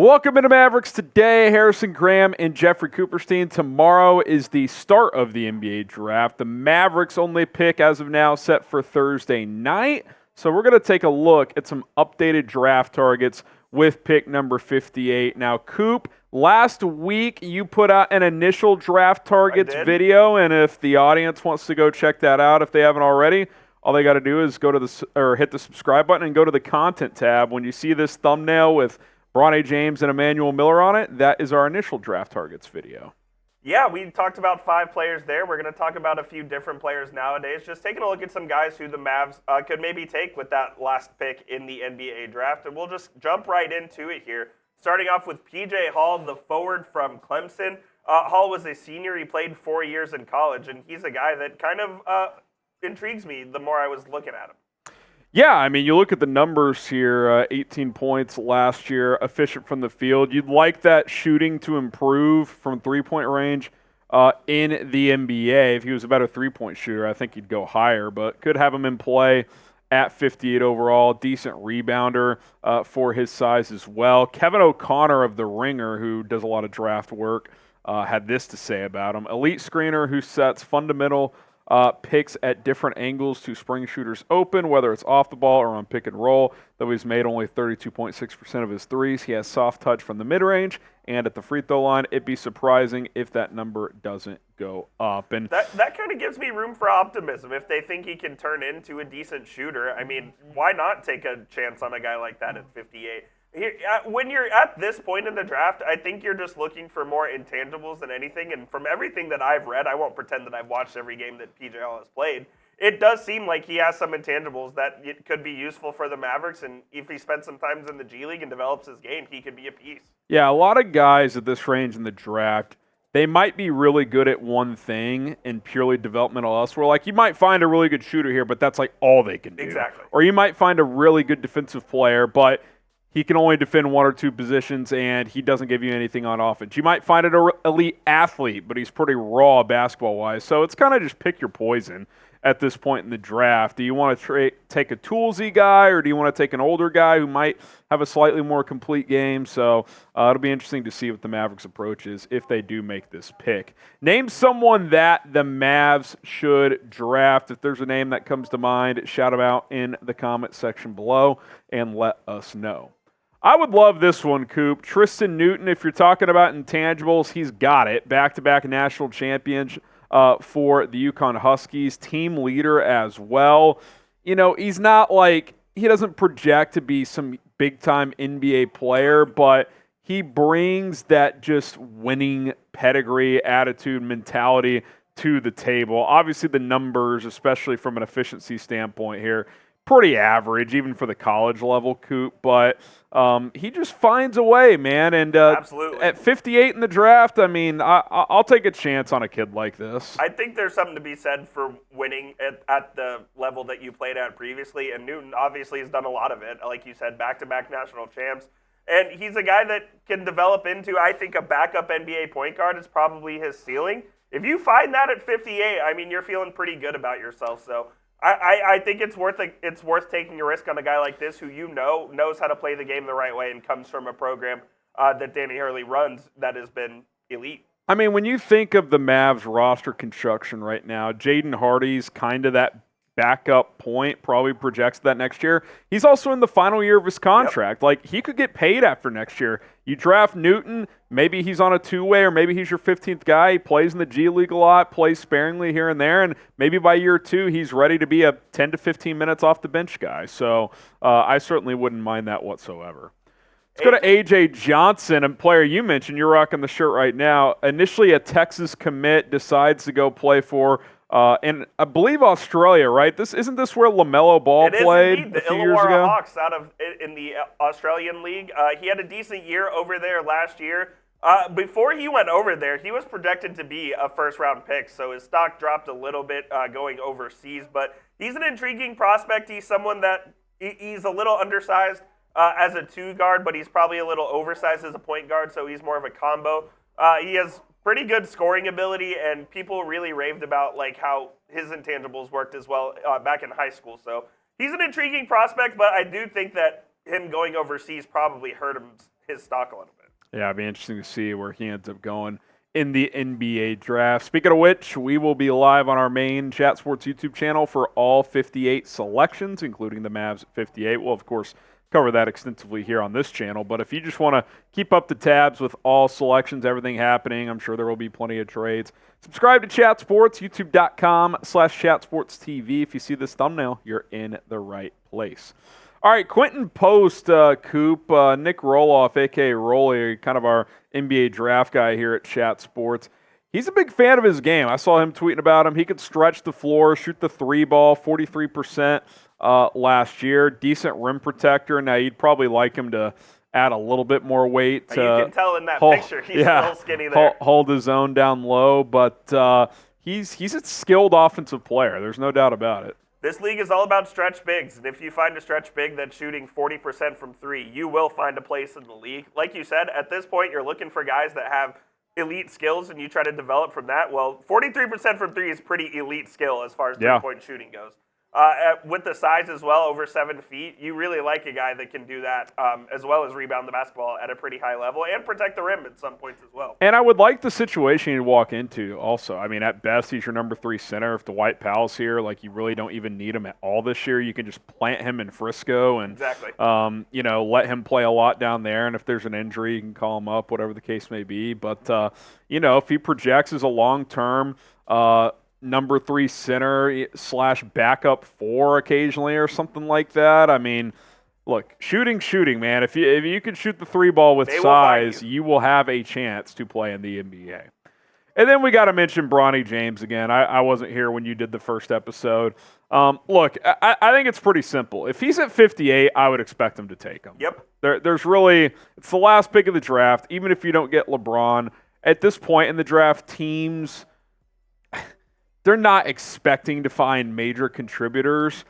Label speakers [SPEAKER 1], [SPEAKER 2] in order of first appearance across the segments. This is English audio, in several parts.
[SPEAKER 1] Welcome into Mavericks Today. Harrison Graham and Jeffrey Cooperstein. Tomorrow is the start of the NBA draft. The Mavericks only pick as of now set for Thursday night. So we're going to take a look at some updated draft targets with pick number 58. Now, Coop, last week you put out an initial draft targets video, and if the audience wants to go check that out, if they haven't already, all they got to do is go to hit the subscribe button and go to the content tab. When you see this thumbnail with Bronny James and Emmanuel Miller on it, that is our initial draft targets video.
[SPEAKER 2] Yeah, we talked about 5 players there. We're going to talk about a few different players nowadays. Just taking a look at some guys who the Mavs could maybe take with that last pick in the NBA draft. And we'll just jump right into it here. Starting off with P.J. Hall, the forward from Clemson. Hall was a senior. He played 4 years in college, and he's a guy that kind of intrigues me the more I was looking at him.
[SPEAKER 1] Yeah, I mean, you look at the numbers here, 18 points last year, efficient from the field. You'd like that shooting to improve from three-point range in the NBA. If he was a better three-point shooter, I think he'd go higher, but could have him in play at 58 overall. Decent rebounder for his size as well. Kevin O'Connor of The Ringer, who does a lot of draft work, had this to say about him. Elite screener who sets fundamental picks at different angles to spring shooters open, whether it's off the ball or on pick and roll. Though he's made only 32.6% of his threes, he has soft touch from the mid-range and at the free throw line. It'd be surprising if that number doesn't go up. And
[SPEAKER 2] that kind of gives me room for optimism. If they think he can turn into a decent shooter, I mean, why not take a chance on a guy like that at 58? When you're at this point in the draft, I think you're just looking for more intangibles than anything. And from everything that I've read, I won't pretend that I've watched every game that P.J. Hall has played. It does seem like he has some intangibles that it could be useful for the Mavericks. And if he spends some time in the G League and develops his game, he could be a piece.
[SPEAKER 1] Yeah, a lot of guys at this range in the draft, they might be really good at one thing and purely developmental elsewhere. Like, you might find a really good shooter here, but that's like all they can do.
[SPEAKER 2] Exactly.
[SPEAKER 1] Or you might find a really good defensive player, but he can only defend one or two positions, and he doesn't give you anything on offense. You might find an elite athlete, but he's pretty raw basketball-wise. So it's kind of just pick your poison at this point in the draft. Do you want to take a toolsy guy, or do you want to take an older guy who might have a slightly more complete game? So it'll be interesting to see what the Mavericks' approach is if they do make this pick. Name someone that the Mavs should draft. If there's a name that comes to mind, shout them out in the comment section below and let us know. I would love this one, Coop. Tristan Newton, if you're talking about intangibles, he's got it. Back-to-back national champions for the UCONN Huskies. Team leader as well. You know, he's not like – he doesn't project to be some big-time NBA player, but he brings that just winning pedigree, attitude, mentality to the table. Obviously, the numbers, especially from an efficiency standpoint here, pretty average, even for the college level, Coop, but he just finds a way, man. And
[SPEAKER 2] Absolutely.
[SPEAKER 1] At 58 in the draft, I mean, I'll take a chance on a kid like this.
[SPEAKER 2] I think there's something to be said for winning at the level that you played at previously, and Newton obviously has done a lot of it. Like you said, back-to-back national champs. And he's a guy that can develop into, I think, a backup NBA point guard is probably his ceiling. If you find that at 58, I mean, you're feeling pretty good about yourself, so I think it's worth taking a risk on a guy like this who knows how to play the game the right way and comes from a program that Danny Hurley runs that has been elite.
[SPEAKER 1] I mean, when you think of the Mavs roster construction right now, Jaden Hardy's kind of that backup point, probably projects that next year. He's also in the final year of his contract. Yep. Like, he could get paid after next year. You draft Newton, maybe he's on a two-way, or maybe he's your 15th guy. He plays in the G League a lot, plays sparingly here and there, and maybe by year 2, he's ready to be a 10 to 15 minutes off the bench guy. So I certainly wouldn't mind that whatsoever. Let's go to A.J. Johnson, a player you mentioned. You're rocking the shirt right now. Initially a Texas commit, decides to go play for in, I believe, Australia, right? Isn't this where LaMelo Ball played
[SPEAKER 2] indeed,
[SPEAKER 1] a few years ago?
[SPEAKER 2] The Illawarra Hawks in the Australian League. He had a decent year over there last year. Before he went over there, he was projected to be a first-round pick, so his stock dropped a little bit going overseas. But he's an intriguing prospect. He's someone that he's a little undersized as a two guard, but he's probably a little oversized as a point guard, so he's more of a combo. He has pretty good scoring ability, and people really raved about like how his intangibles worked as well back in high school. So he's an intriguing prospect, but I do think that him going overseas probably hurt his stock a little bit.
[SPEAKER 1] Yeah, it'd be interesting to see where he ends up going in the NBA draft. Speaking of which, we will be live on our main Chat Sports YouTube channel for all 58 selections, including the Mavs at 58. We'll, of course, cover that extensively here on this channel. But if you just want to keep up the tabs with all selections, everything happening, I'm sure there will be plenty of trades. Subscribe to Chat Sports, youtube.com/ChatSportsTV. If you see this thumbnail, you're in the right place. All right, Quinten Post, Coop, Nick Roloff, a.k.a. Rolly, kind of our NBA draft guy here at Chat Sports. He's a big fan of his game. I saw him tweeting about him. He could stretch the floor, shoot the three ball, 43% last year. Decent rim protector. Now, you'd probably like him to add a little bit more weight.
[SPEAKER 2] You can tell in that picture he's a little skinny there.
[SPEAKER 1] Hold his own down low, but he's a skilled offensive player. There's no doubt about it.
[SPEAKER 2] This league is all about stretch bigs, and if you find a stretch big that's shooting 40% from three, you will find a place in the league. Like you said, at this point, you're looking for guys that have elite skills, and you try to develop from that. Well, 43% from three is pretty elite skill as far as three-point shooting goes. With the size as well, over 7 feet, you really like a guy that can do that, as well as rebound the basketball at a pretty high level and protect the rim at some points as well.
[SPEAKER 1] And I would like the situation he'd walk into also. I mean, at best, he's your number 3 center. If the White Pal's here, like, you really don't even need him at all this year. You can just plant him in Frisco and, let him play a lot down there. And if there's an injury, you can call him up, whatever the case may be. But, if he projects as a long-term number 3 center / backup 4 occasionally or something like that. I mean, look, shooting, man. If you can shoot the 3 ball with size, you will have a chance to play in the NBA. And then we got to mention Bronny James again. I wasn't here when you did the first episode. Look, I think it's pretty simple. If he's at 58, I would expect him to take him.
[SPEAKER 2] Yep.
[SPEAKER 1] There's really, it's the last pick of the draft. Even if you don't get LeBron, at this point in the draft, teams, they're not expecting to find major contributors.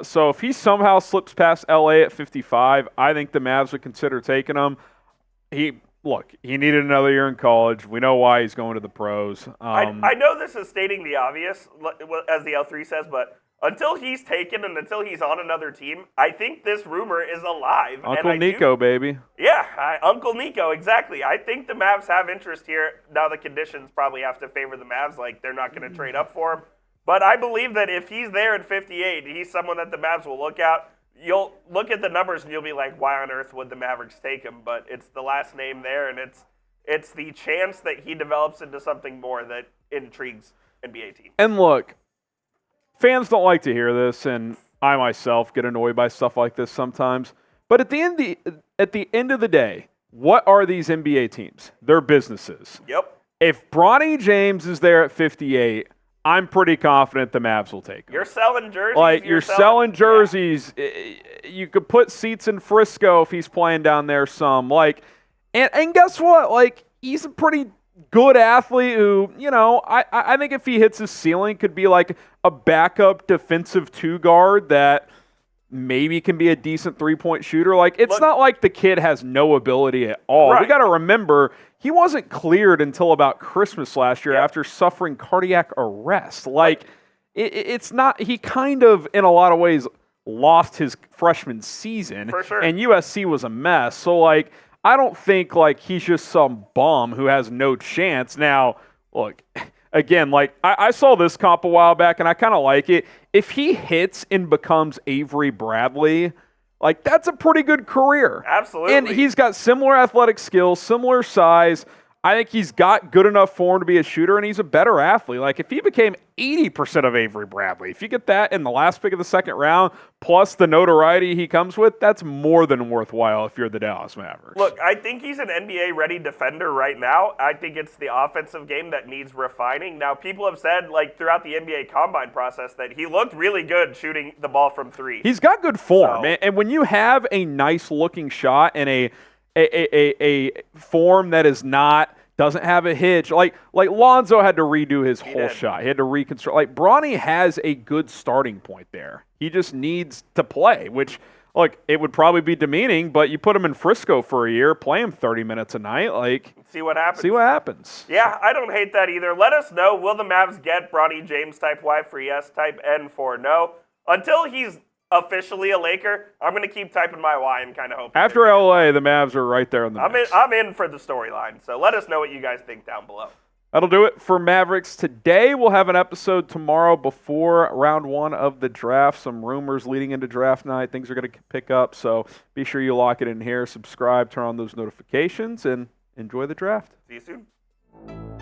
[SPEAKER 1] So if he somehow slips past LA at 55, I think the Mavs would consider taking him. He needed another year in college. We know why he's going to the pros.
[SPEAKER 2] I know this is stating the obvious, as the L3 says, but until he's taken and until he's on another team, I think this rumor is alive.
[SPEAKER 1] Uncle Nico, baby.
[SPEAKER 2] Yeah, Uncle Nico, exactly. I think the Mavs have interest here. Now the conditions probably have to favor the Mavs, like they're not going to trade up for him. But I believe that if he's there at 58, he's someone that the Mavs will look at. You'll look at the numbers and you'll be like, why on earth would the Mavericks take him? But it's the last name there, and it's the chance that he develops into something more that intrigues NBA teams.
[SPEAKER 1] And look, fans don't like to hear this, and I myself get annoyed by stuff like this sometimes. But at the end of the day, what are these NBA teams? They're businesses.
[SPEAKER 2] Yep.
[SPEAKER 1] If Bronny James is there at 58, I'm pretty confident the Mavs will take him.
[SPEAKER 2] You're selling jerseys.
[SPEAKER 1] Like, you're selling jerseys. Yeah. You could put seats in Frisco if he's playing down there some. Like, and guess what? Like, he's a pretty good athlete who, I think if he hits his ceiling, could be like a backup defensive 2 guard that maybe can be a decent 3-point shooter. Like, it's not like the kid has no ability at all.
[SPEAKER 2] Right.
[SPEAKER 1] We got to remember, he wasn't cleared until about Christmas last year after suffering cardiac arrest. Like, it's not, he kind of, in a lot of ways, lost his freshman season.
[SPEAKER 2] For sure.
[SPEAKER 1] And USC was a mess. So, like, I don't think, like, he's just some bum who has no chance. Now, look, again, like, I saw this comp a while back, and I kind of like it. If he hits and becomes Avery Bradley, like, that's a pretty good career.
[SPEAKER 2] Absolutely.
[SPEAKER 1] And he's got similar athletic skills, similar size. I think he's got good enough form to be a shooter, and he's a better athlete. Like, if he became 80% of Avery Bradley, if you get that in the last pick of the second round, plus the notoriety he comes with, that's more than worthwhile if you're the Dallas Mavericks.
[SPEAKER 2] Look, I think he's an NBA-ready defender right now. I think it's the offensive game that needs refining. Now, people have said, like, throughout the NBA Combine process that he looked really good shooting the ball from 3.
[SPEAKER 1] He's got good form, and when you have a nice-looking shot and a form that doesn't have a hitch. Like Lonzo had to redo his whole shot. He had to reconstruct. Like, Bronny has a good starting point there. He just needs to play, which, look, it would probably be demeaning, but you put him in Frisco for a year, play him 30 minutes a night, like,
[SPEAKER 2] see what happens. Yeah, I don't hate that either. Let us know, will the Mavs get Bronny James type Y for yes, type N for no? Until he's officially a Laker, I'm going to keep typing my Y and kind of hope.
[SPEAKER 1] After LA, the Mavs are right there in the mix.
[SPEAKER 2] I'm in for the storyline, so let us know what you guys think down below.
[SPEAKER 1] That'll do it for Mavericks Today. We'll have an episode tomorrow before round 1 of the draft. Some rumors leading into draft night. Things are going to pick up, so be sure you lock it in here. Subscribe, turn on those notifications, and enjoy the draft.
[SPEAKER 2] See you soon.